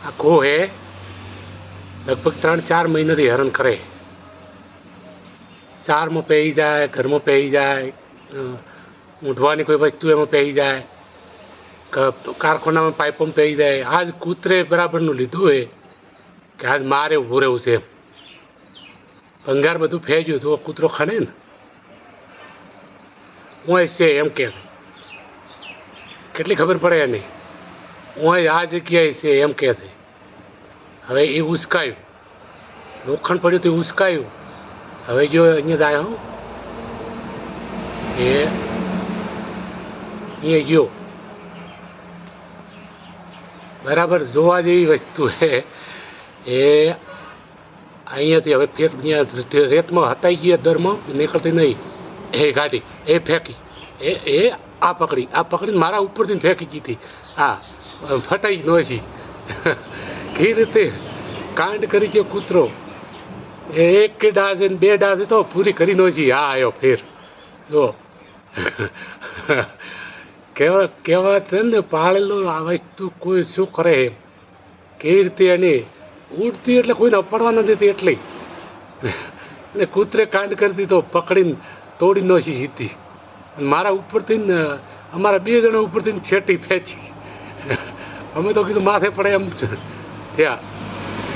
આખો હે લગભગ 3-4 મહિનાથી હેરાન કરે. ચારમાં પહેરી જાય, ઘરમાં પહેરી જાય, ઊંઢવાની કોઈ વસ્તુ એમાં પહેરી જાય, કારખાનામાં પાઇપોમાં પહેરી જાય. આજ કૂતરે બરાબરનું લીધું હોય કે આજ મારે ઊભું રહેવું છે એમ. ભંગાર બધું ફેંચ્યું તો કૂતરો ખણે ને હું છે એમ કે કેટલી ખબર પડે નહીં હું આ જગ્યાએ છે એમ કે છે. હવે એ ઉસકાયું, લોખંડ પડ્યું તો ઉસકાયું. હવે જો અહીંયા જાય હું એ અહીંયા ગયો બરાબર. જોવા જેવી વસ્તુ છે એ અહીંયાથી હવે ફેર રેતમાં હતાઈ ગયા, દરમાં નીકળતી નહીં. એ ગાડી એ ફેંકી, એ આ પકડીને મારા ઉપરથી ફેંકી દીધી. હા, ફટાઈ જ નોસી. કઈ રીતે કાંડ કરી ગયો કૂતરો. એક કે ડાઝે ને 2 ડાઝે તો પૂરી કરી નોસી. હા આવ્યો ફેર જો. કહેવત છે ને, પાળેલું આ વસ્તુ કોઈ શું કરે એમ. કેવી રીતે એની ઉડતી એટલે કોઈને અપાડવા નથી દેતી એટલી. અને કૂતરે કાંડ કરી દીધો, પકડીને તોડી નોસી સીધી. મારા ઉપરથી ને અમારા 2 જણા ઉપરથી છેટી ફેંચી. અમે તો કીધું માથે પડે એમ થયા.